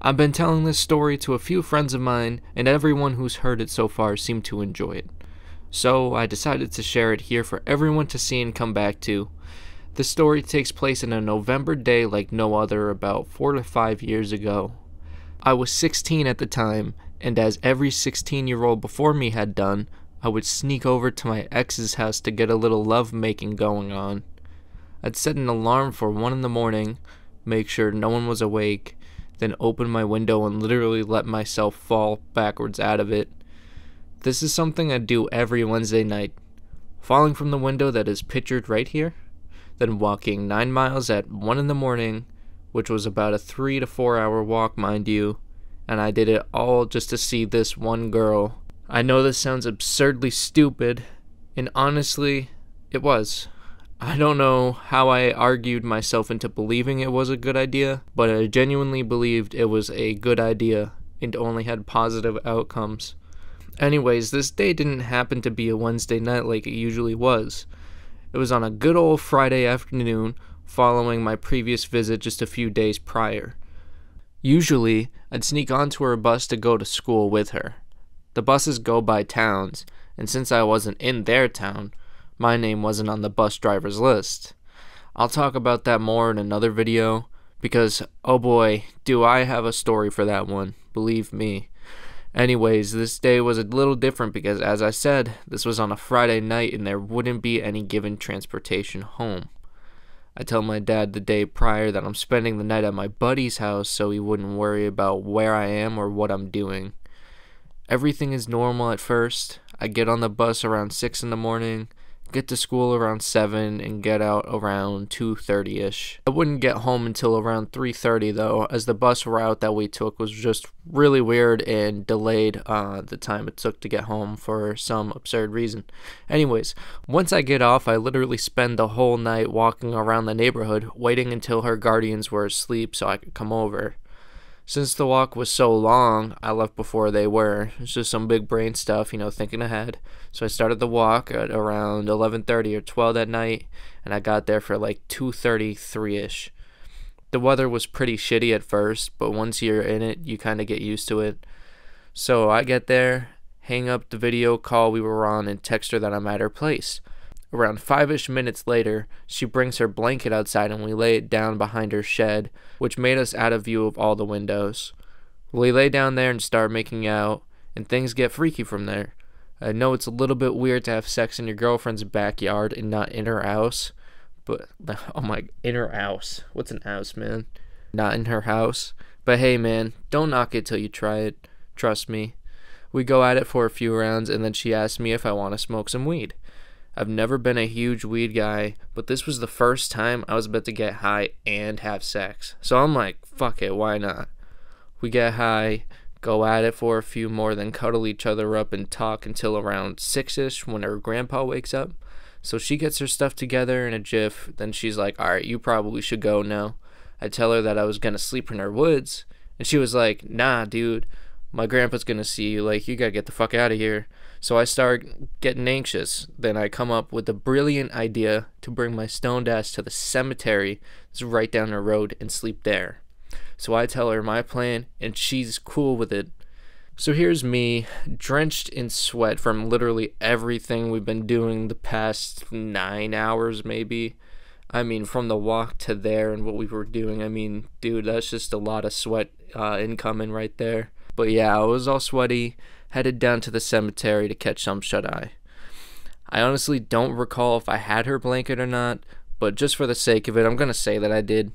I've been telling this story to a few friends of mine, and everyone who's heard it so far seemed to enjoy it. So I decided to share it here for everyone to see and come back to. The story takes place in a November day like no other about 4 to 5 years ago. I was 16 at the time, and as every 16-year-old before me had done, I would sneak over to my ex's house to get a little love-making going on. I'd set an alarm for 1 in the morning, make sure no one was awake, then open my window and literally let myself fall backwards out of it. This is something I do every Wednesday night. Falling from the window that is pictured right here, then walking 9 miles at 1 in the morning, which was about a 3 to 4 hour walk, mind you, and I did it all just to see this one girl. I know this sounds absurdly stupid, and honestly, it was. I don't know how I argued myself into believing it was a good idea, but I genuinely believed it was a good idea and only had positive outcomes. Anyways, this day didn't happen to be a Wednesday night like it usually was. It was on a good old Friday afternoon following my previous visit just a few days prior. Usually, I'd sneak onto her bus to go to school with her. The buses go by towns, and since I wasn't in their town, my name wasn't on the bus driver's list. I'll talk about that more in another video, because oh boy, do I have a story for that one, believe me. Anyways, this day was a little different because, as I said, this was on a Friday night and there wouldn't be any given transportation home. I tell my dad the day prior that I'm spending the night at my buddy's house so he wouldn't worry about where I am or what I'm doing. Everything is normal at first. I get on the bus around 6 in the morning, get to school around 7, and get out around 2:30ish. I wouldn't get home until around 3:30 though, as the bus route that we took was just really weird and delayed the time it took to get home for some absurd reason. Anyways, once I get off, I literally spend the whole night walking around the neighborhood, waiting until her guardians were asleep so I could come over. Since the walk was so long, I left before they were. It's just some big brain stuff, thinking ahead. So I started the walk at around 11:30 or 12 that night, and I got there for like 2:33ish. The weather was pretty shitty at first, but once you're in it, you kind of get used to it. So I get there, hang up the video call we were on, and text her that I'm at her place. Around 5-ish minutes later, she brings her blanket outside and we lay it down behind her shed, which made us out of view of all the windows. We lay down there and start making out, and things get freaky from there. I know it's a little bit weird to have sex in your girlfriend's backyard and not in her house, but, oh my, in her house. What's an house, man? Not in her house. But hey, man, don't knock it till you try it. Trust me. We go at it for a few rounds, and then she asks me if I want to smoke some weed. I've never been a huge weed guy, but this was the first time I was about to get high and have sex. So I'm like, fuck it, why not? We get high, go at it for a few more, then cuddle each other up and talk until around 6-ish when her grandpa wakes up. So she gets her stuff together in a jiff, then she's like, alright, you probably should go now. I tell her that I was gonna sleep in her woods, and she was like, nah, dude, my grandpa's gonna see you, you gotta get the fuck out of here. So I start getting anxious. Then I come up with the brilliant idea to bring my stoned ass to the cemetery that's right down the road and sleep there. So I tell her my plan, and she's cool with it. So here's me, drenched in sweat from literally everything we've been doing the past 9 hours maybe. I mean, from the walk to there and what we were doing, I mean, dude, that's just a lot of sweat incoming right there. But yeah, I was all sweaty, headed down to the cemetery to catch some shut-eye. I honestly don't recall if I had her blanket or not, but just for the sake of it, I'm gonna say that I did.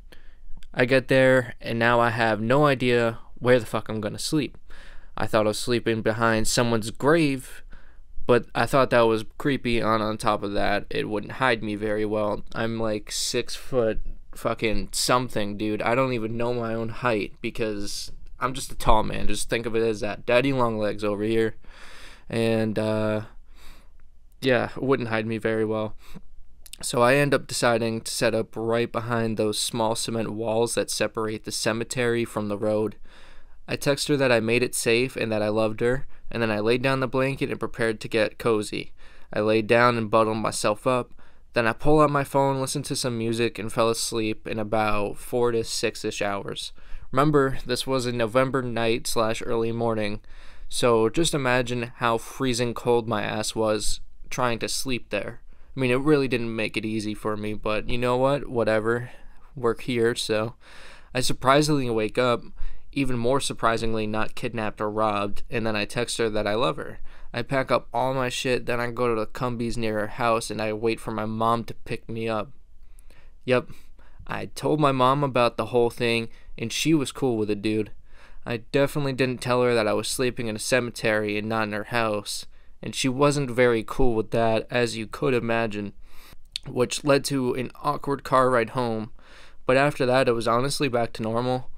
I get there, and now I have no idea where the fuck I'm gonna sleep. I thought I was sleeping behind someone's grave, but I thought that was creepy, and on top of that, it wouldn't hide me very well. I'm like 6 foot fucking something, dude. I don't even know my own height, because I'm just a tall man. Just think of it as that. Daddy long legs over here. And, yeah, it wouldn't hide me very well. So I end up deciding to set up right behind those small cement walls that separate the cemetery from the road. I text her that I made it safe and that I loved her, and then I laid down the blanket and prepared to get cozy. I laid down and bundled myself up. Then I pulled out my phone, listened to some music, and fell asleep in about 4 to 6-ish hours. Remember, this was a November night / early morning, so just imagine how freezing cold my ass was trying to sleep there. I mean, it really didn't make it easy for me, but you know what? Whatever. We're here, so I surprisingly wake up, even more surprisingly not kidnapped or robbed, and then I text her that I love her. I pack up all my shit, then I go to the Cumbies near her house, and I wait for my mom to pick me up. Yep, I told my mom about the whole thing, and she was cool with it, dude. I definitely didn't tell her that I was sleeping in a cemetery and not in her house, and she wasn't very cool with that, as you could imagine, which led to an awkward car ride home. But after that, it was honestly back to normal.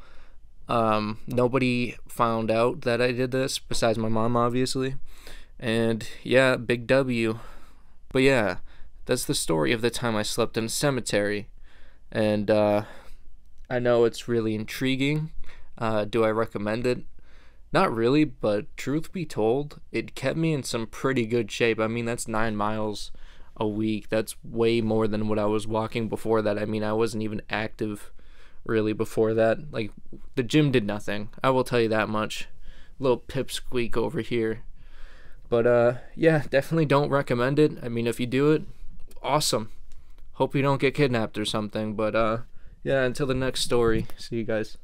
Nobody found out that I did this, besides my mom, obviously. And yeah, big W. But yeah, that's the story of the time I slept in a cemetery. And I know it's really intriguing. Do I recommend it? Not really, but truth be told, it kept me in some pretty good shape. I mean, that's 9 miles a week. That's way more than what I was walking before that. I mean, I wasn't even active really before that. Like, the gym did nothing. I will tell you that much. Little pipsqueak over here. But yeah, definitely don't recommend it. I mean, if you do it, awesome. Hope you don't get kidnapped or something. But yeah, until the next story. See you guys.